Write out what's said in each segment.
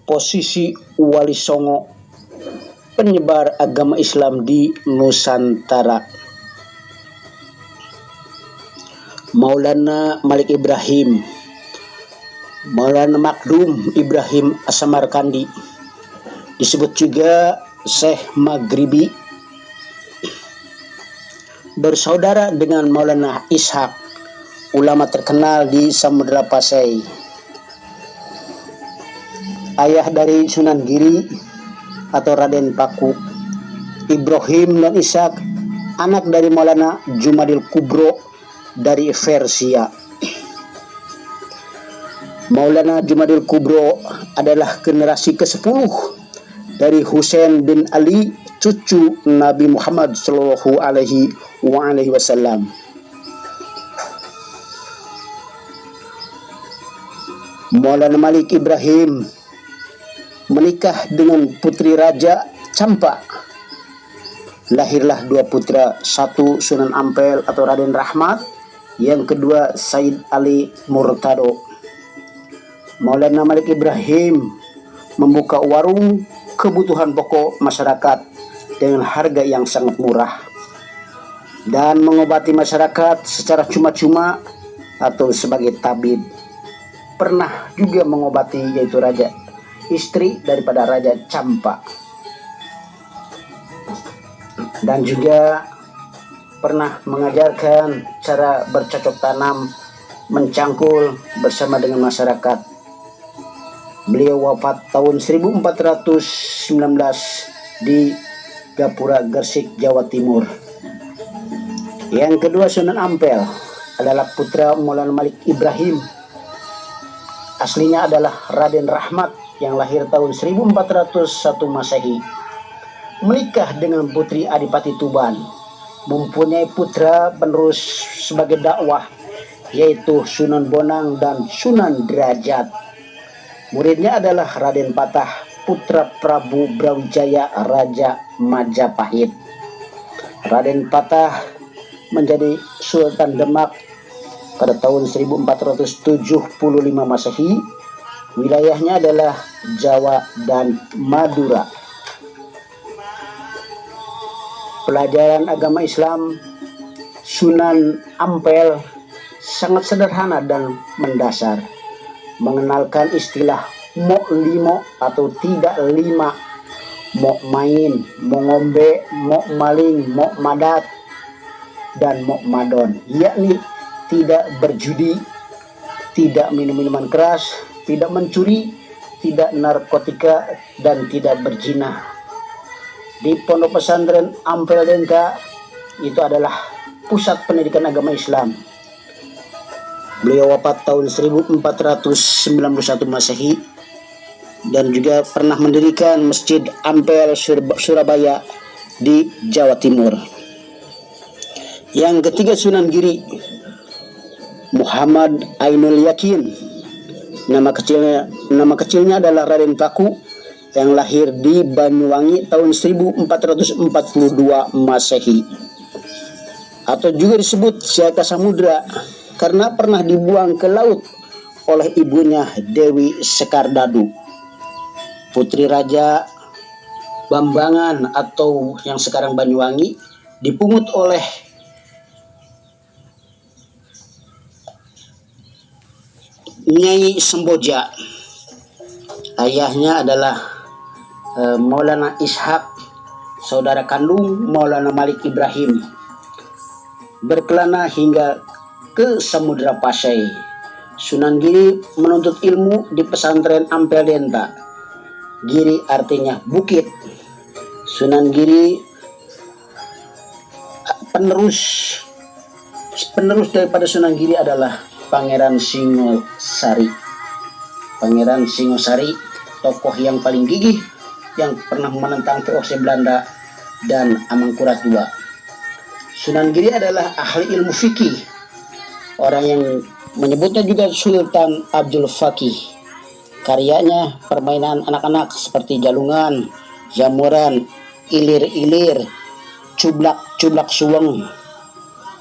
posisi Wali Songo penyebar agama Islam di Nusantara. Maulana Malik Ibrahim, Maulana Makdum Ibrahim As-Samarkandi, disebut juga Syekh Maghribi, bersaudara dengan Maulana Ishaq, ulama terkenal di Samudra Pasai. Ayah dari Sunan Giri atau Raden Paku. Ibrahim dan Ishaq anak dari Maulana Jumadil Kubro dari Persia. Maulana Jumadil Kubro adalah generasi ke-10 dari Husain bin Ali, cucu Nabi Muhammad Shallallahu Alaihi Wasallam. Maulana Malik Ibrahim menikah dengan putri Raja Campa. Lahirlah 2 putra, satu Sunan Ampel atau Raden Rahmat, yang kedua Said Ali Murtado. Maulana Malik Ibrahim membuka warung kebutuhan pokok masyarakat dengan harga yang sangat murah dan mengobati masyarakat secara cuma-cuma atau sebagai tabib. Pernah juga mengobati yaitu raja, istri daripada Raja Campa, dan juga pernah mengajarkan cara bercocok tanam, mencangkul bersama dengan masyarakat. Beliau wafat tahun 1419 di Gapura, Gresik, Jawa Timur. Yang kedua Sunan Ampel adalah putra Maulana Malik Ibrahim. Aslinya adalah Raden Rahmat yang lahir tahun 1401 Masehi. Menikah dengan putri Adipati Tuban. Mempunyai putra penerus sebagai dakwah, yaitu Sunan Bonang dan Sunan Derajat. Muridnya adalah Raden Patah, putra Prabu Brawijaya Raja Majapahit. Raden Patah menjadi Sultan Demak pada tahun 1475 Masehi. Wilayahnya adalah Jawa dan Madura. Pelajaran agama Islam Sunan Ampel sangat sederhana dan mendasar. Mengenalkan istilah mok limo atau tidak lima, mok main, mok ngombe, mok maling, mok madat, dan mok madon, yakni tidak berjudi, tidak minum minuman keras, tidak mencuri, tidak narkotika, dan tidak berzina. Di Pondok Pesantren Ampel Denta itu adalah pusat pendidikan agama Islam. Beliau wafat tahun 1491 Masehi dan juga pernah mendirikan Masjid Ampel Surabaya di Jawa Timur. Yang ketiga Sunan Giri, Muhammad Ainul Yakin. Nama kecilnya adalah Raden Paku yang lahir di Banyuwangi tahun 1442 Masehi, atau juga disebut Jaka Samudra karena pernah dibuang ke laut oleh ibunya Dewi Sekardadu, putri Raja Bambangan atau yang sekarang Banyuwangi, dipungut oleh Nyai Semboja. Ayahnya adalah Maulana Ishaq, saudara kandung Maulana Malik Ibrahim. Berkelana hingga ke Samudra Pasai. Sunan Giri menuntut ilmu di pesantren Ampel Denta. Giri artinya bukit. Sunan Giri penerus daripada Sunan Giri adalah Pangeran Singosari. Pangeran Singosari, tokoh yang paling gigih yang pernah menentang VOC Belanda dan Amangkurat II. Sunan Giri adalah ahli ilmu fikih. Orang yang menyebutnya juga Sultan Abdul Fakih. Karyanya permainan anak-anak seperti jalungan, jamuran, ilir-ilir, cublak suweng,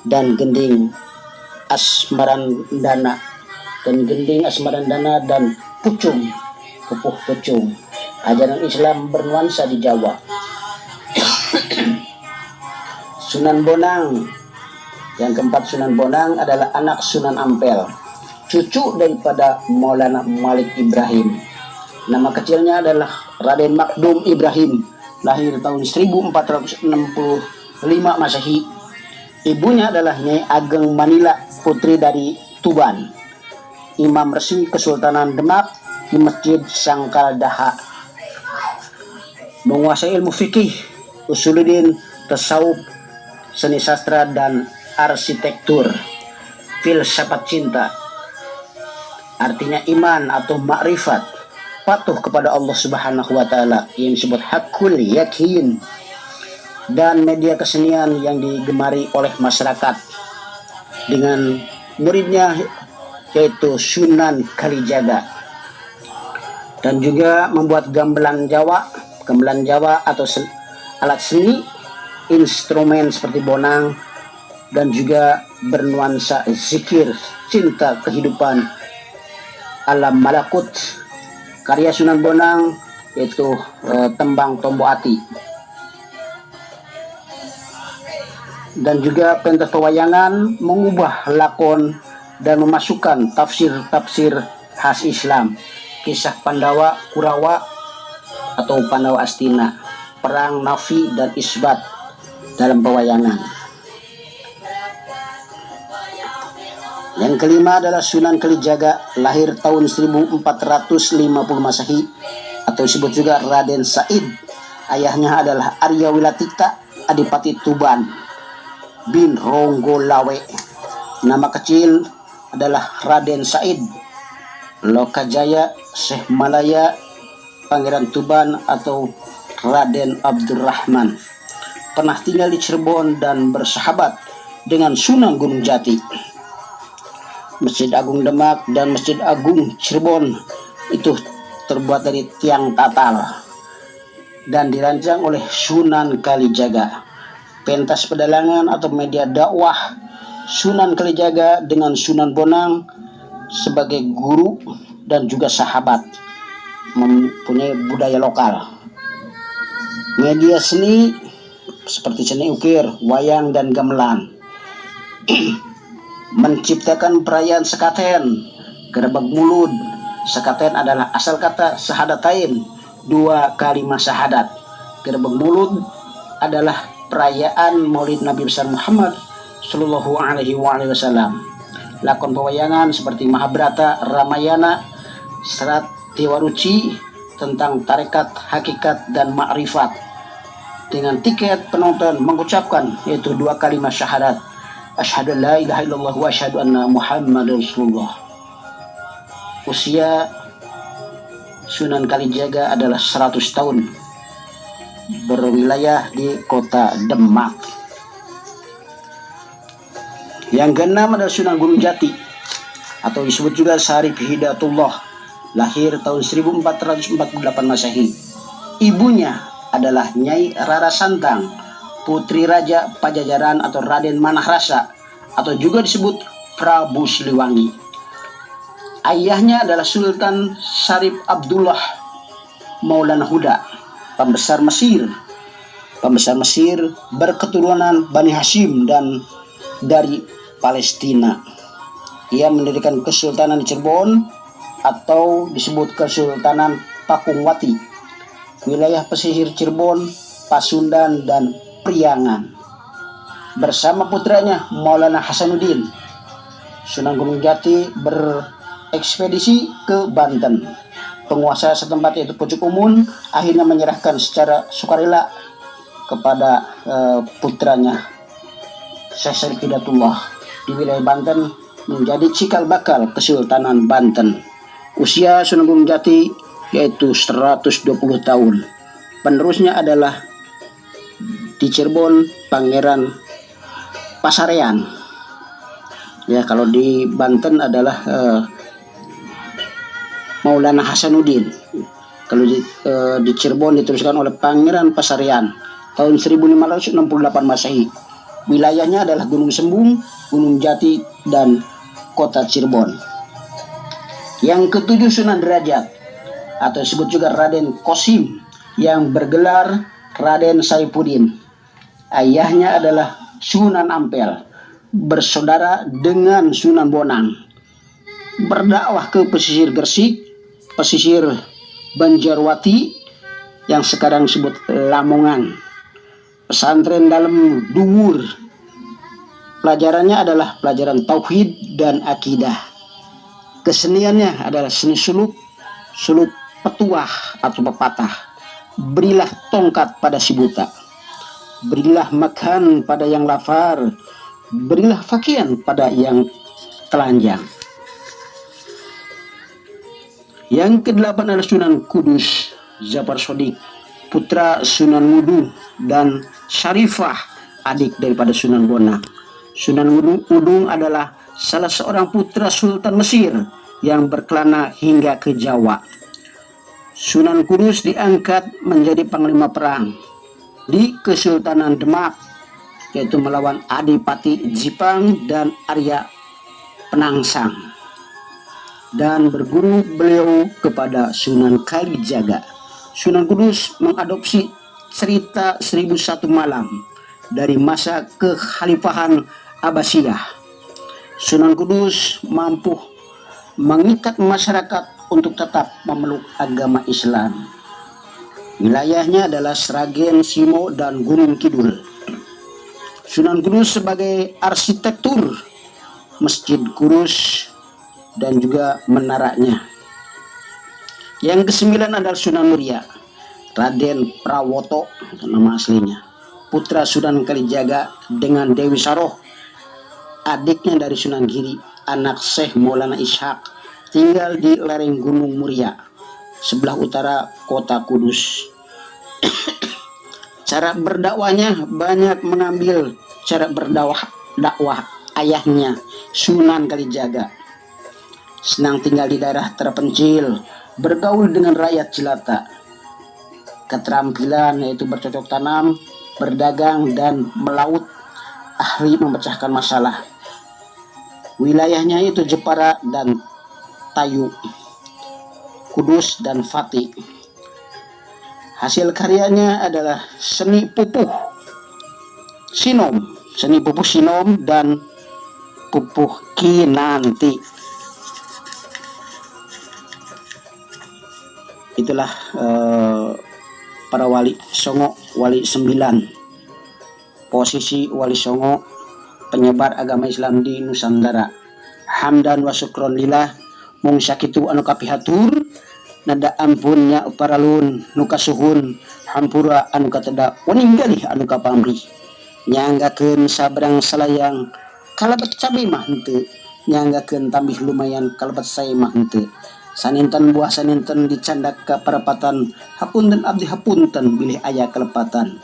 dan gending asmarandana. dan Gending Asmarandana dan Pucung, Pupuh Pucung. Ajaran Islam bernuansa di Jawa. Sunan Bonang. Yang keempat, Sunan Bonang adalah anak Sunan Ampel, cucu daripada Maulana Malik Ibrahim. Nama kecilnya adalah Raden Makdum Ibrahim, lahir tahun 1465 Masehi. Ibunya adalah Nyai Ageng Manila, putri dari Tuban, imam resmi Kesultanan Demak di Masjid Sangkal Daha. Menguasai ilmu fikih, usuluddin, tasawuf, seni sastra dan arsitektur. Filsafat cinta, artinya iman atau makrifat, patuh kepada Allah Subhanahu wa taala yang disebut hakul yakin, dan media kesenian yang digemari oleh masyarakat dengan muridnya yaitu Sunan Kalijaga. Dan juga membuat gamelan Jawa atau alat seni, instrumen seperti bonang, dan juga bernuansa zikir, cinta kehidupan, alam malakut. Karya Sunan Bonang yaitu Tembang Tombo Ati. Dan juga pentas pewayangan mengubah lakon dan memasukkan tafsir-tafsir khas Islam, kisah Pandawa, Kurawa atau Pandawa Astina, perang Nafi dan Isbat dalam pewayangan. Yang kelima adalah Sunan Kalijaga, lahir tahun 1450 Masehi atau disebut juga Raden Said. Ayahnya adalah Arya Wilatita, Adipati Tuban bin Ronggolawe. Nama kecil adalah Raden Said. Lokajaya, Syekh Malaya, Pangeran Tuban atau Raden Abdurrahman. Pernah tinggal di Cirebon dan bersahabat dengan Sunan Gunung Jati. Masjid Agung Demak dan Masjid Agung Cirebon itu terbuat dari tiang tatal dan dirancang oleh Sunan Kalijaga. Pentas pedalangan atau media dakwah Sunan Kalijaga dengan Sunan Bonang sebagai guru dan juga sahabat, mempunyai budaya lokal. Media seni seperti seni ukir, wayang, dan gamelan. Menciptakan perayaan sekaten, gerebek mulut. Sekaten adalah asal kata sahadatain, 2 kalimat syahadat. Gerebek mulut adalah perayaan Maulid Nabi besar Muhammad Sallallahu Alaihi Wasallam. Lakon pewayangan seperti Mahabharata, Ramayana, Serat Dewaruci tentang tarekat, hakikat, dan makrifat. Dengan tiket penonton mengucapkan yaitu 2 kalimat syahadat, asyhadu la ilaha illallah wa asyhadu anna Muhammadar Rasulullah. Usia Sunan Kalijaga adalah 100 tahun. Berwilayah di kota Demak. Yang keenam adalah Sunan Gunung Jati atau disebut juga Syarif Hidayatullah, lahir tahun 1448 Masehi. Ibunya adalah Nyai Rara Santang, putri Raja Pajajaran atau Raden Manahrasa atau juga disebut Prabu Siliwangi. Ayahnya adalah Sultan Syarif Abdullah Maulana Huda, pembesar Mesir. Pembesar Mesir berketurunan Bani Hashim dan dari Palestina. Ia mendirikan Kesultanan di Cirebon atau disebut Kesultanan Pakungwati, wilayah pesisir Cirebon, Pasundan, dan Priangan. Bersama putranya Maulana Hasanuddin, Sunan Gunung Jati berekspedisi ke Banten. Penguasa setempat yaitu Pucuk Umun akhirnya menyerahkan secara sukarela kepada putranya Syekh Syarif Hidayatullah di wilayah Banten menjadi cikal bakal Kesultanan Banten. Usia Sunan Gunung Jati yaitu 120 tahun. Penerusnya adalah di Cirebon Pangeran Pasarean. Ya, kalau di Banten adalah Maulana Hasanuddin. Kalau di Cirebon diteruskan oleh Pangeran Pasarean tahun 1568 Masehi. Wilayahnya adalah Gunung Sembung, Gunung Jati, dan kota Cirebon. Yang ketujuh Sunan Derajat atau disebut juga Raden Kosim yang bergelar Raden Saifuddin. Ayahnya adalah Sunan Ampel, bersaudara dengan Sunan Bonang. Berdakwah ke pesisir Gresik, pesisir Banjarwati yang sekarang disebut Lamongan. Pesantren dalam Duwur. Pelajarannya adalah pelajaran tauhid dan akidah. Keseniannya adalah seni suluk, suluk petuah atau pepatah. Berilah tongkat pada si buta, berilah makan pada yang lapar, berilah pakaian pada yang telanjang. Yang kedelapan adalah Sunan Kudus Jafar Shodiq, putra Sunan Wudhu dan Syarifah, adik daripada Sunan Bonang. Sunan Wudhu adalah salah seorang putra Sultan Mesir yang berkelana hingga ke Jawa. Sunan Kudus diangkat menjadi panglima perang di Kesultanan Demak, yaitu melawan Adipati Jipang dan Arya Penangsang, dan berguru beliau kepada Sunan Kalijaga. Sunan Kudus mengadopsi cerita 1001 malam dari masa kekhalifahan Abbasiyah. Sunan Kudus mampu mengikat masyarakat untuk tetap memeluk agama Islam. Wilayahnya adalah Sragen, Simo, dan Gunung Kidul. Sunan Kudus sebagai arsitektur Masjid Kudus dan juga menaranya. Yang kesembilan adalah Sunan Muria, Raden Prawoto, nama aslinya, putra Sunan Kalijaga dengan Dewi Saroh, adiknya dari Sunan Giri, anak Syekh Maulana Ishaq, tinggal di lereng Gunung Muria, sebelah utara kota Kudus. Cara berdakwahnya banyak mengambil cara dakwah ayahnya Sunan Kalijaga. Senang tinggal di daerah terpencil, bergaul dengan rakyat jelata. Keterampilan yaitu bercocok tanam, berdagang, dan melaut, ahli memecahkan masalah. Wilayahnya itu Jepara dan Tayu, Kudus dan Fatih. Hasil karyanya adalah seni pupuh sinom dan pupuh kinanti. Itulah para wali Songo, wali 9. Posisi wali Songo, penyebar agama Islam di Nusantara. Hamdan wa syukron lillah, mung sakitu anu kapihatur, nada ampunnya paralun nuka suhun, hampura anu kateda waninggalih anu kapamrih. Nyanggakeun sabrang salayang kalabat cabe mah henteu, nyanggakeun tambih lumayan kalabat sae mah henteu. Saninten buah saninten dicandak ka parapatan, hapunten abdi hapunten bilih aya kelepatan.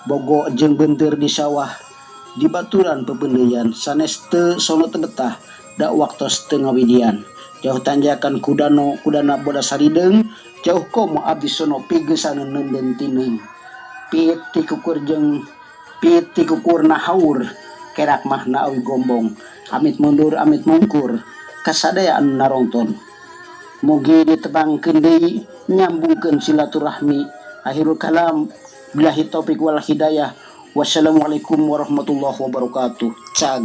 Bogo jeung beunteur di sawah, di baturan pependeyan, sanes teu sono teu betah, da waktos teu ngawidian. Jauh tanjakan kudana boda sarideung, jauh komo abdi sono pigeusana neundeun tineung. Piti kukur nahaur, kerak mah naawi gombong. Amit mundur amit mungkur, kasadaya anu narongton. Mugi ditebangkeun deui, nyambungkeun silaturahmi. Akhirul kalam, billahi taufik wal hidayah. Wassalamualaikum warahmatullahi wabarakatuh. Cag.